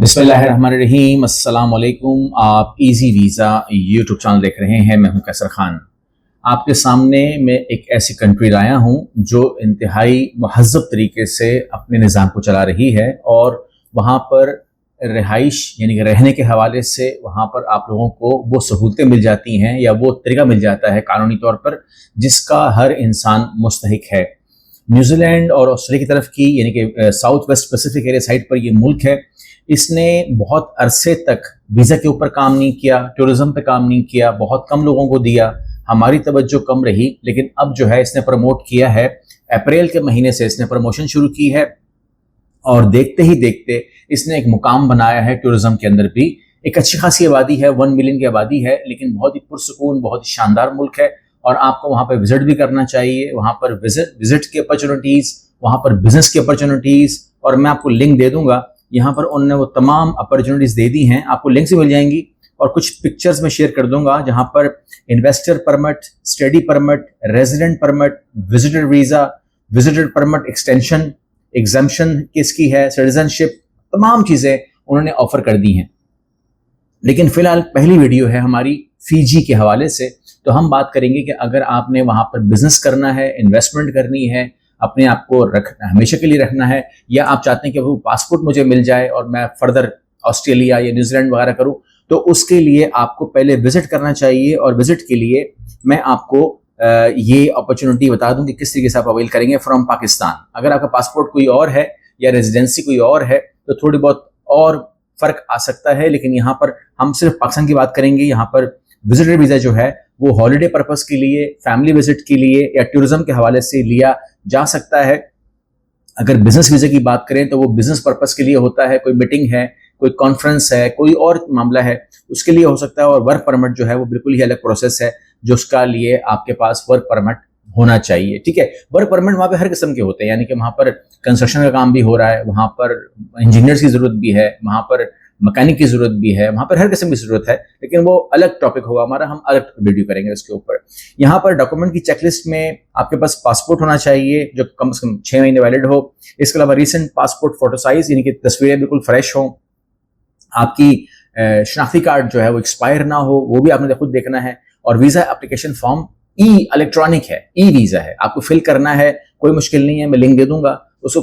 बिस्मिल्लाहिर्रहमानिर्रहीम। अस्सलाम वालेकुम। आप इजी वीज़ा यूट्यूब चैनल देख रहे हैं। मैं हूं कैसर खान। आपके सामने मैं एक ऐसी कंट्री लाया हूं जो इंतहाई महज़्ज़ब तरीके से अपने निज़ाम को चला रही है और वहां पर रिहाइश यानी कि रहने के हवाले से वहां पर आप लोगों को वो सहूलतें मिल जाती हैं या वो तरीका मिल जाता है कानूनी तौर पर जिसका हर इंसान मुस्तहिक है। न्यूजीलैंड और ऑस्ट्रेलिया की तरफ की यानी कि south west Pacific area side पर ये मुल्क है। इसने बहुत अरसे तक वीज़ा के ऊपर काम नहीं किया, टूरिज्म पे काम नहीं किया, बहुत कम लोगों को दिया, हमारी तवज्जो कम रही। लेकिन अब जो है इसने प्रमोट किया है, अप्रैल के महीने से इसने प्रमोशन शुरू की है और देखते ही देखते इसने एक मुकाम बनाया है टूरिज्म के अंदर भी। एक अच्छी खासी आबादी है, 1 मिलियन की आबादी है, लेकिन बहुत ही पुरसुकून, बहुत ही शानदार मुल्क है और आपको वहाँ पर विजिट भी करना चाहिए। वहाँ पर विजिट की अपॉर्चुनिटीज़, वहाँ पर बिजनेस की अपॉर्चुनिटीज़, और मैं आपको लिंक दे दूंगा। यहाँ पर उन्होंने वो तमाम अपॉर्चुनिटीज़ दे दी हैं, आपको लिंक से मिल जाएंगी और कुछ पिक्चर्स में शेयर कर दूंगा जहाँ पर investor permit, study permit, resident permit, visitor visa, visitor permit extension, exemption किसकी है, सिटीजनशिप, तमाम चीज़ें उन्होंने ऑफर कर दी हैं। लेकिन फिलहाल पहली वीडियो है हमारी फीजी के हवाले से, तो हम बात करेंगे कि अगर आपने वहाँ पर बिजनेस करना है, इन्वेस्टमेंट करनी है, अपने आप को हमेशा के लिए रखना है, या आप चाहते हैं कि वो पासपोर्ट मुझे मिल जाए और मैं फर्दर ऑस्ट्रेलिया या न्यूजीलैंड वगैरह करूं, तो उसके लिए आपको पहले विजिट करना चाहिए। और विजिट के लिए मैं आपको ये अपॉर्चुनिटी बता दूं कि किस तरीके से आप अवेल करेंगे फ्रॉम पाकिस्तान। अगर आपका पासपोर्ट कोई और है या रेजिडेंसी कोई और है तो थोड़ी बहुत और फर्क आ सकता है, लेकिन यहाँ पर हम सिर्फ पाकिस्तान की बात करेंगे। यहाँ पर विजिटर वीज़ा जो है वो हॉलिडे पर्पस के लिए, फैमिली विजिट के लिए या टूरिज्म के हवाले से लिया जा सकता है। अगर बिजनेस वीज़ा की बात करें तो वो बिजनेस पर्पस के लिए होता है, कोई मीटिंग है, कोई कॉन्फ्रेंस है, कोई और मामला है, उसके लिए हो सकता है। और वर्क परमिट जो है वो बिल्कुल ही अलग प्रोसेस है, जो उसका लिए आपके पास वर्क परमिट होना चाहिए। ठीक है, वर्क परमिट वहाँ पे हर किस्म के होते हैं, यानी कि वहाँ पर कंस्ट्रक्शन का काम भी हो रहा है, वहाँ पर इंजीनियर्स की जरूरत भी है, वहाँ पर मैकेनिक की जरूरत भी है, वहाँ पर हर किस्म की जरूरत है, लेकिन वो अलग टॉपिक होगा हमारा, हम अलग वीडियो करेंगे उसके ऊपर। यहाँ पर डॉक्यूमेंट की चेकलिस्ट में आपके पास पासपोर्ट होना चाहिए जो कम से कम 6 महीने वैलिड हो। इसके अलावा रीसेंट पासपोर्ट फोटो साइज यानी कि तस्वीरें बिल्कुल फ्रेश हो, आपकी शनाख्ती कार्ड जो है वो एक्सपायर ना हो, वो भी आपने खुद देखना है। और वीजा एप्लीकेशन फॉर्म इलेक्ट्रॉनिक है, वीजा है, आपको फिल करना है, कोई मुश्किल नहीं है, मैं लिंक दे दूंगा, उसको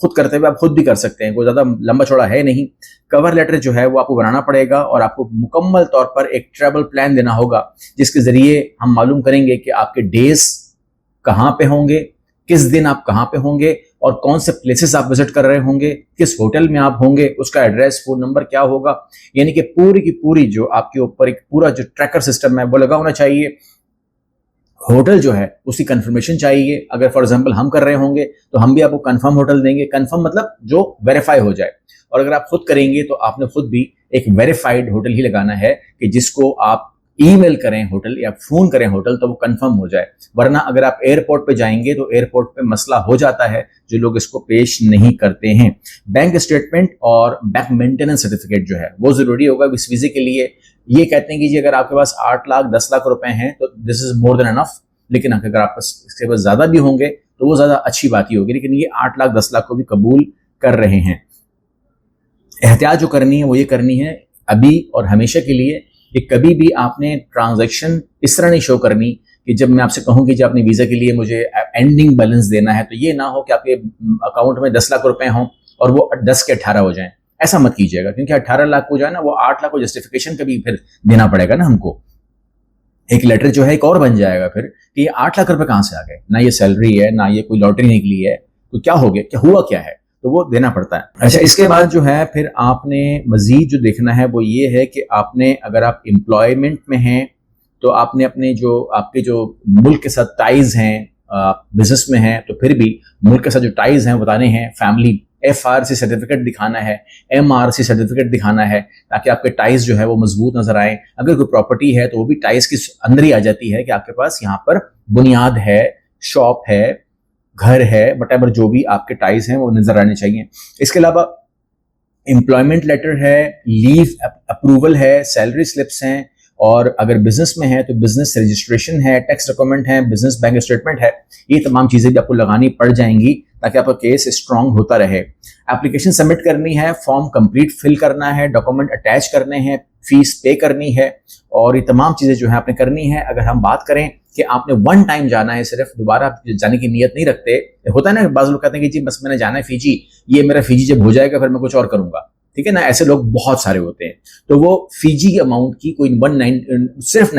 खुद करते हुए आप खुद भी कर सकते हैं, कोई ज्यादा लंबा चौड़ा है नहीं। कवर लेटर जो है वो आपको बनाना पड़ेगा और आपको मुकम्मल तौर पर एक ट्रैवल प्लान देना होगा, जिसके जरिए हम मालूम करेंगे कि आपके डेज कहाँ पे होंगे, किस दिन आप कहाँ पे होंगे और कौन से प्लेसेस आप विजिट कर रहे होंगे, किस होटल में आप होंगे, उसका एड्रेस, फोन नंबर क्या होगा। यानी कि पूरी की पूरी जो आपके ऊपर एक पूरा जो ट्रैकर सिस्टम है वो लगा होना चाहिए। होटल जो है उसकी कंफर्मेशन चाहिए। अगर फॉर एग्जांपल हम कर रहे होंगे तो हम भी आपको कंफर्म होटल देंगे, कंफर्म मतलब जो वेरीफाई हो जाए। और अगर आप खुद करेंगे तो आपने खुद भी एक वेरीफाइड होटल ही लगाना है कि जिसको आप ईमेल करें होटल या फोन करें होटल तो वो कंफर्म हो जाए। वरना अगर आप एयरपोर्ट पे जाएंगे तो एयरपोर्ट पे मसला हो जाता है, जो लोग इसको पेश नहीं करते हैं। बैंक स्टेटमेंट और बैंक मेंटेनेंस सर्टिफिकेट जो है वो जरूरी होगा इस वीजे के लिए। ये कहते हैं कि जी अगर आपके पास 8 लाख 10 लाख रुपए हैं तो this is more than enough, लेकिन अगर आप इसके पास ज्यादा भी होंगे तो वो ज्यादा अच्छी बात ही होगी। लेकिन ये 8 लाख 10 लाख को भी कबूल कर रहे हैं। एहतियात जो करनी है वो ये करनी है अभी और हमेशा के लिए कि कभी भी आपने ट्रांजैक्शन इस तरह नहीं शो करनी कि जब मैं आपसे कहूँ कि जब अपने वीजा के लिए मुझे एंडिंग बैलेंस देना है तो ये ना हो कि आपके अकाउंट में 10 लाख रुपए हों और वो 10 के 18 हो जाएं। ऐसा मत कीजिएगा, क्योंकि 18 लाख हो जाए ना वो 8 लाख को जस्टिफिकेशन कभी फिर देना पड़ेगा ना हमको। एक लेटर जो है एक और बन जाएगा फिर कि ये 8 लाख रुपए कहाँ से आ गए, ना ये सैलरी है ना ये कोई लॉटरी निकली है, तो क्या हो गया, क्या हुआ क्या है, तो वो देना पड़ता है। अच्छा, इसके बाद जो है फिर आपने मजीद जो देखना है वो ये है कि आपने अगर आप एम्प्लॉयमेंट में हैं तो आपने अपने जो आपके जो मुल्क के साथ टाइज हैं, बिजनेस में हैं तो फिर भी मुल्क के साथ जो टाइज हैं बताने हैं। फैमिली FRC सर्टिफिकेट दिखाना है, MRC सर्टिफिकेट दिखाना है, ताकि आपके टाइज जो है वो मजबूत नजर आए। अगर कोई प्रॉपर्टी है तो वो भी टाइज के अंदर ही आ जाती है कि आपके पास यहाँ पर बुनियाद है, शॉप है, घर है, वटेवर जो भी आपके टाइज हैं वो नजर आने चाहिए। इसके अलावा एम्प्लॉयमेंट लेटर है, लीव अप्रूवल है, सैलरी स्लिप्स हैं, और अगर बिजनेस में है तो बिजनेस रजिस्ट्रेशन है, टैक्स डॉक्यूमेंट है, बिजनेस बैंक स्टेटमेंट है। ये तमाम चीजें भी आपको लगानी पड़ जाएंगी ताकि आपका केस स्ट्रांग होता रहे। एप्लीकेशन सबमिट करनी है, फॉर्म कंप्लीट फिल करना है, डॉक्यूमेंट अटैच करने हैं, फीस पे करनी है और ये तमाम चीज़ें जो है आपने करनी है। अगर हम बात करें कि आपने वन टाइम जाना है, सिर्फ दोबारा जाने की नीयत नहीं रखते, होता है ना बाज़ लोग कहते हैं कि जी बस मैंने जाना है फिजी, ये मेरा फिजी जब हो जाएगा फिर मैं कुछ और करूंगा, ठीक है ना, ऐसे लोग बहुत सारे होते हैं। तो वो फिजी की अमाउंट की कोई सिर्फ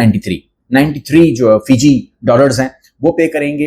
93 जो फिजी डॉलर्स हैं वो पे करेंगे।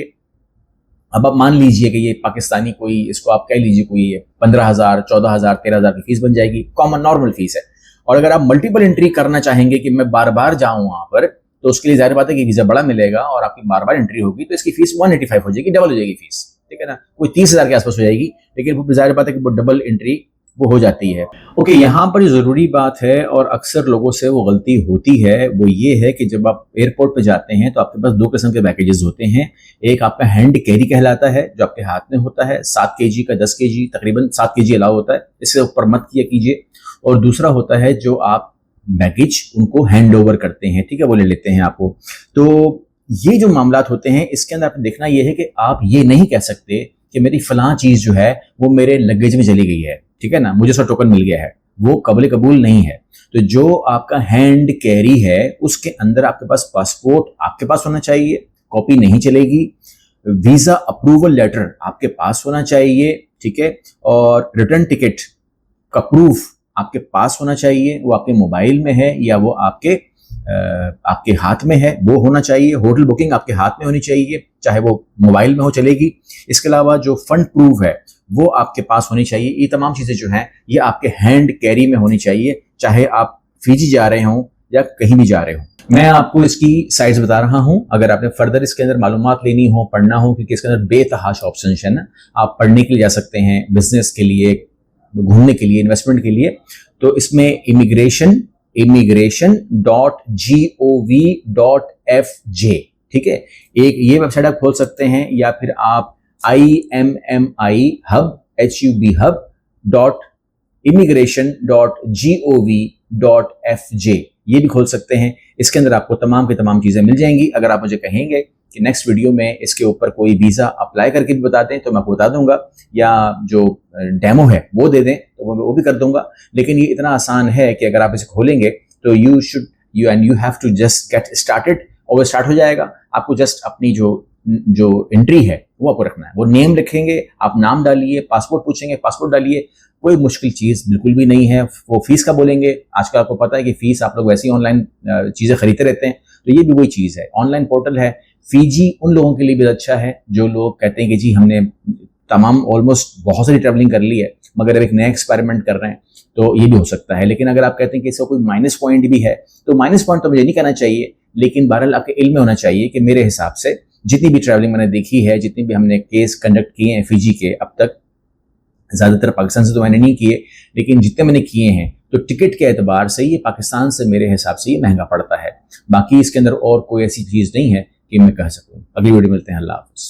अब आप मान लीजिए कि ये पाकिस्तानी कोई, इसको आप कह लीजिए कोई 15,000, 14,000, 13,000 की फीस बन जाएगी, कॉमन नॉर्मल फीस है। और अगर आप मल्टीपल एंट्री करना चाहेंगे कि मैं बार बार जाऊं वहां पर, तो उसके लिए जाहिर बात है कि वीजा बड़ा मिलेगा और आपकी बार बार एंट्री होगी तो इसकी फीस 185 हो जाएगी, डबल हो जाएगी फीस, ठीक है ना, कोई 30,000 के आसपास हो जाएगी, लेकिन वो जाहिर बात है कि वो डबल एंट्री वो हो जाती है। ओके, यहाँ पर जो जरूरी बात है और अक्सर लोगों से वो गलती होती है वो ये है कि जब आप एयरपोर्ट पे जाते हैं तो आपके पास दो किस्म के पैकेजेस होते हैं। एक आपका हैंड कैरी कहलाता है जो आपके हाथ में होता है, 7 kg का 10 kg, तकरीबन 7 kg अलाउ होता है, इससे ऊपर मत किया कीजिए। और दूसरा होता है जो आप बैगेज उनको हैंड ओवर करते हैं, ठीक है, वो ले लेते हैं आपको। तो ये जो मामलात होते हैं इसके अंदर आपने देखना यह है कि आप ये नहीं कह सकते कि मेरी फलां चीज जो है वो मेरे लगेज में चली गई है, ठीक है ना, मुझे उसका टोकन मिल गया है, वो काबिल कबूल नहीं है। तो जो आपका हैंड कैरी है उसके अंदर आपके पास पासपोर्ट आपके पास होना चाहिए, कॉपी नहीं चलेगी, वीजा अप्रूवल लेटर आपके पास होना चाहिए, ठीक है, और रिटर्न टिकट का प्रूफ आपके पास होना चाहिए, वो आपके मोबाइल में है या वो आपके हाथ में है, वो होना चाहिए। होटल बुकिंग आपके हाथ में होनी चाहिए, चाहे वो मोबाइल में हो चलेगी। इसके अलावा जो फंड प्रूफ है वो आपके पास होनी चाहिए। ये तमाम चीजें जो हैं ये आपके हैंड कैरी में होनी चाहिए, चाहे आप फिजी जा रहे हों या कहीं भी जा रहे हो। मैं आपको इसकी साइट्स बता रहा हूं, अगर आपने फर्दर इसके अंदर मालूमात लेनी हो, पढ़ना हो, क्योंकि इसके अंदर बेतहाशा ऑप्शन है ना, आप पढ़ने के लिए जा सकते हैं, बिजनेस के लिए, घूमने के लिए, इन्वेस्टमेंट के लिए। तो इसमें immigration.gov.fj, ठीक है, एक ये वेबसाइट आप खोल सकते हैं, या फिर आप immigration.gov.fj ये भी खोल सकते हैं। इसके अंदर आपको तमाम की तमाम चीजें मिल जाएंगी। अगर आप मुझे कहेंगे कि नेक्स्ट वीडियो में इसके ऊपर कोई वीजा अप्लाई करके भी बता दें तो मैं आपको बता दूंगा, या जो डेमो है वो दे दें तो वो भी कर दूंगा। लेकिन ये इतना आसान है कि अगर आप इसे खोलेंगे तो you have to just get started, और वो स्टार्ट हो जाएगा। आपको जस्ट अपनी जो एंट्री है वो आपको रखना है, वो नेम लिखेंगे, आप नाम डालिए, पासपोर्ट पूछेंगे, पासपोर्ट डालिए, कोई मुश्किल चीज बिल्कुल भी नहीं है। वो फीस का बोलेंगे, आजकल आपको पता है कि फीस आप लोग वैसे ही ऑनलाइन चीजें खरीदते रहते हैं, तो ये भी वही चीज है, ऑनलाइन पोर्टल है। फीजी उन लोगों के लिए भी अच्छा है जो लोग कहते हैं कि जी हमने तमाम ऑलमोस्ट बहुत सारी ट्रैवलिंग कर ली है मगर अब एक नया एक्सपेरिमेंट कर रहे हैं, तो ये भी हो सकता है। लेकिन अगर आप कहते हैं कि इसका कोई माइनस पॉइंट भी है तो माइनस पॉइंट तो मुझे नहीं कहना चाहिए, लेकिन बहरहाल आपके इल्म में होना चाहिए कि मेरे हिसाब से जितनी भी ट्रैवलिंग मैंने देखी है, जितनी भी हमने केस कंडक्ट किए हैं फिजी के अब तक, ज्यादातर पाकिस्तान से तो मैंने नहीं किए, लेकिन जितने मैंने किए हैं तो टिकट के एतबार से ये पाकिस्तान से मेरे हिसाब से ये महंगा पड़ता है। बाकी इसके अंदर और कोई ऐसी चीज नहीं है कि मैं कह सकूं। अगली वीडियो मिलते हैं, अल्लाह हाफ़िज़।